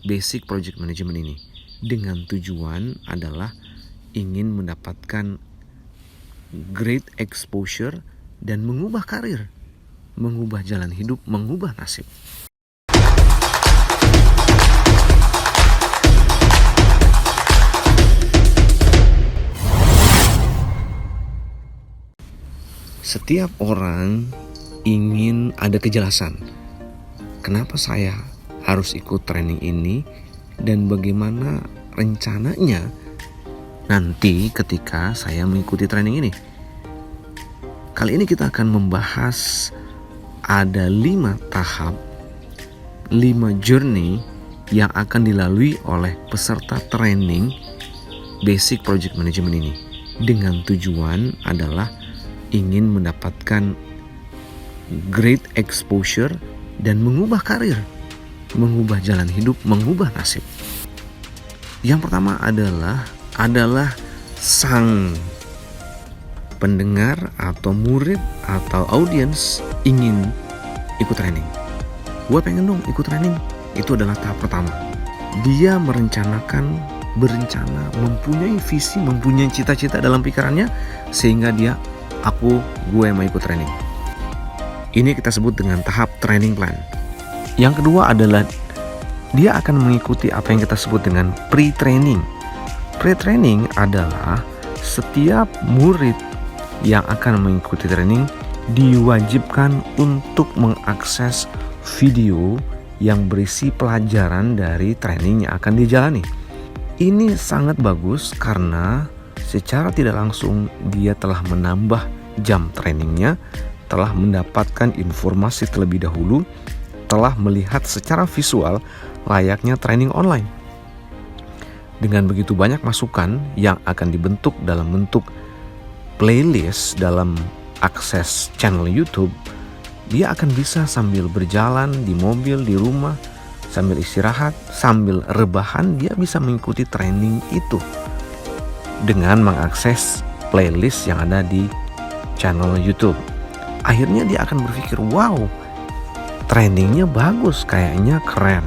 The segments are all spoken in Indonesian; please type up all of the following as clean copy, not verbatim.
basic project management ini dengan tujuan adalah ingin mendapatkan great exposure dan mengubah karir, mengubah jalan hidup, mengubah nasib. Setiap orang ingin ada kejelasan. Kenapa saya harus ikut training ini dan bagaimana rencananya nanti ketika saya mengikuti training ini. Kali ini kita akan membahas ada 5 tahap, 5 journey yang akan dilalui oleh peserta training basic project management ini dengan tujuan adalah ingin mendapatkan great exposure dan mengubah karir, mengubah jalan hidup, mengubah nasib. Yang pertama adalah sang pendengar atau murid atau audiens ingin ikut training. Gue pengen dong ikut training. Itu adalah tahap pertama. Dia berencana, mempunyai visi, mempunyai cita-cita dalam pikirannya sehingga gue mau ikut training. Ini kita sebut dengan tahap training plan. Yang kedua adalah dia akan mengikuti apa yang kita sebut dengan pre-training. Pre-training adalah setiap murid yang akan mengikuti training diwajibkan untuk mengakses video yang berisi pelajaran dari training yang akan dijalani. Ini sangat bagus karena secara tidak langsung dia telah menambah jam trainingnya, telah mendapatkan informasi terlebih dahulu, telah melihat secara visual layaknya training online. Dengan begitu banyak masukan yang akan dibentuk dalam bentuk playlist dalam akses channel YouTube, dia akan bisa sambil berjalan di mobil, di rumah, sambil istirahat, sambil rebahan, dia bisa mengikuti training itu dengan mengakses playlist yang ada di channel YouTube. Akhirnya dia akan berpikir, wow, trainingnya bagus, kayaknya keren.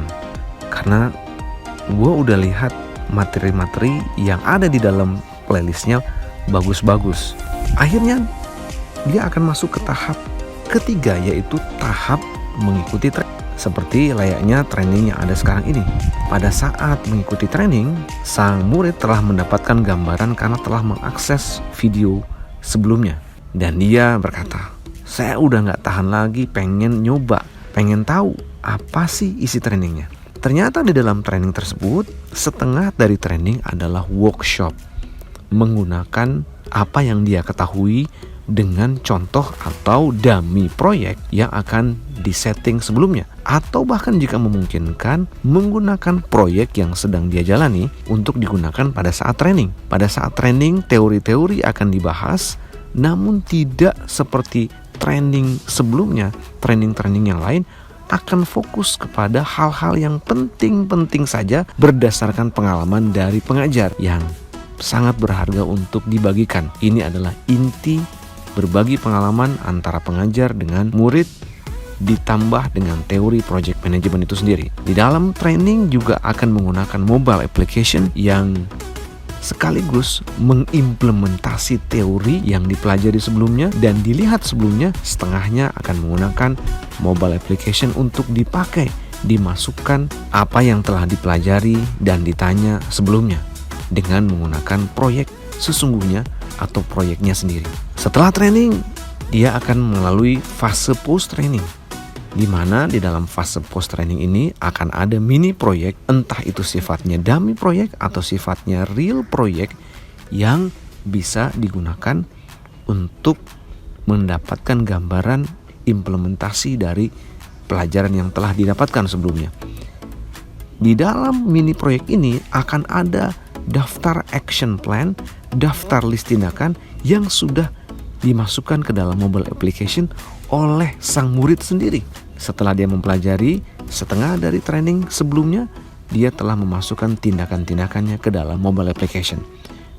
Karena gue udah lihat materi-materi yang ada di dalam playlistnya bagus-bagus. Akhirnya dia akan masuk ke tahap ketiga, yaitu tahap mengikuti training. Seperti layaknya training yang ada sekarang ini. Pada saat mengikuti training, sang murid telah mendapatkan gambaran karena telah mengakses video sebelumnya. Dan dia berkata, saya udah gak tahan lagi, pengen nyoba, pengen tahu apa sih isi trainingnya. Ternyata di dalam training tersebut, setengah dari training adalah workshop. Menggunakan apa yang dia ketahui dengan contoh atau dummy proyek yang akan disetting sebelumnya. Atau bahkan jika memungkinkan, menggunakan proyek yang sedang dia jalani untuk digunakan pada saat training. Pada saat training, teori-teori akan dibahas, namun tidak seperti training sebelumnya. Training-training yang lain akan fokus kepada hal-hal yang penting-penting saja berdasarkan pengalaman dari pengajar yang sangat berharga untuk dibagikan. Ini adalah inti berbagi pengalaman antara pengajar dengan murid ditambah dengan teori project management itu sendiri. Di dalam training juga akan menggunakan mobile application yang sekaligus mengimplementasi teori yang dipelajari sebelumnya dan dilihat sebelumnya. Setengahnya akan menggunakan mobile application untuk dipakai, dimasukkan apa yang telah dipelajari dan ditanya sebelumnya dengan menggunakan proyek sesungguhnya atau proyeknya sendiri. Setelah training, dia akan melalui fase post training, di mana di dalam fase post training ini akan ada mini proyek, entah itu sifatnya dummy proyek atau sifatnya real proyek yang bisa digunakan untuk mendapatkan gambaran implementasi dari pelajaran yang telah didapatkan sebelumnya. Di dalam mini proyek ini akan ada daftar action plan, daftar list tindakan yang sudah dimasukkan ke dalam mobile application oleh sang murid sendiri. Setelah dia mempelajari setengah dari training sebelumnya, dia telah memasukkan tindakan-tindakannya ke dalam mobile application.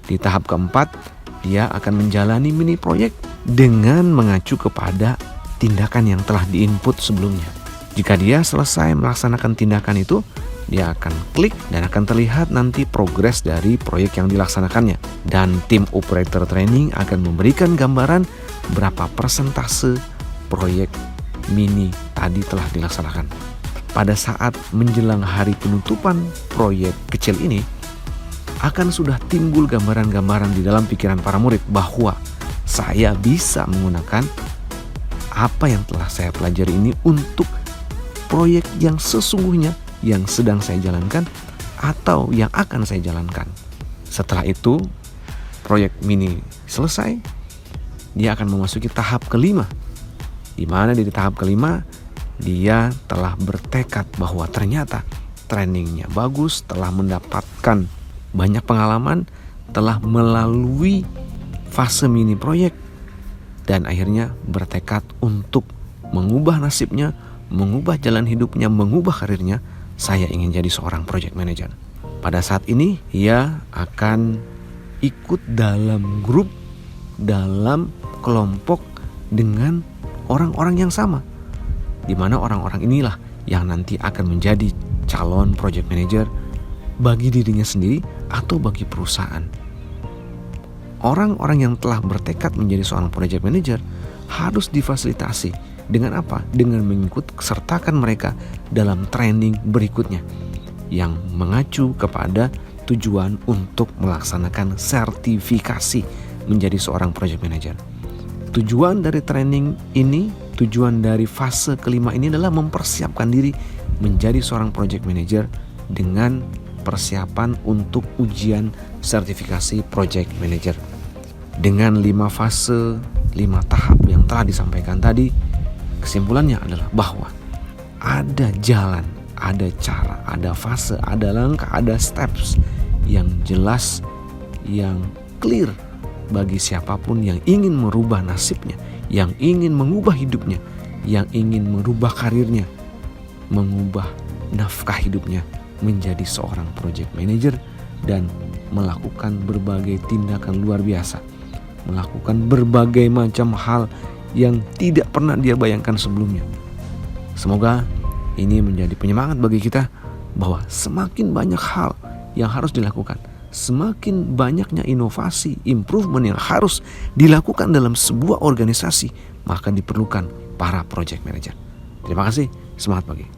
Di tahap keempat, dia akan menjalani mini proyek dengan mengacu kepada tindakan yang telah diinput sebelumnya. Jika dia selesai melaksanakan tindakan itu, dia akan klik dan akan terlihat nanti progres dari proyek yang dilaksanakannya. Dan tim operator training akan memberikan gambaran berapa persentase proyek mini tadi telah dilaksanakan. Pada saat menjelang hari penutupan proyek kecil ini, akan sudah timbul gambaran-gambaran di dalam pikiran para murid bahwa saya bisa menggunakan apa yang telah saya pelajari ini untuk proyek yang sesungguhnya yang sedang saya jalankan atau yang akan saya jalankan. Setelah itu, proyek mini selesai, dia akan memasuki tahap kelima, di mana di tahap kelima dia telah bertekad bahwa ternyata trainingnya bagus, telah mendapatkan banyak pengalaman, telah melalui fase mini proyek, dan akhirnya bertekad untuk mengubah nasibnya, mengubah jalan hidupnya, mengubah karirnya. Saya ingin jadi seorang project manager. Pada saat ini ia akan ikut dalam grup, dalam kelompok dengan orang-orang yang sama, di mana orang-orang inilah yang nanti akan menjadi calon project manager bagi dirinya sendiri atau bagi perusahaan. Orang-orang yang telah bertekad menjadi seorang project manager harus difasilitasi. Dengan apa? Dengan mengikut sertakan mereka dalam training berikutnya yang mengacu kepada tujuan untuk melaksanakan sertifikasi menjadi seorang project manager. Tujuan dari training ini, tujuan dari fase kelima ini adalah mempersiapkan diri menjadi seorang project manager dengan persiapan untuk ujian sertifikasi project manager. Dengan 5 fase, 5 tahap yang telah disampaikan tadi, kesimpulannya adalah bahwa ada jalan, ada cara, ada fase, ada langkah, ada steps yang jelas, yang clear bagi siapapun yang ingin merubah nasibnya, yang ingin mengubah hidupnya, yang ingin merubah karirnya, mengubah nafkah hidupnya menjadi seorang project manager dan melakukan berbagai tindakan luar biasa, melakukan berbagai macam hal yang tidak pernah dia bayangkan sebelumnya. Semoga ini menjadi penyemangat bagi kita bahwa semakin banyak hal yang harus dilakukan, semakin banyaknya inovasi, improvement yang harus dilakukan dalam sebuah organisasi, maka diperlukan para project manager. Terima kasih, semangat pagi.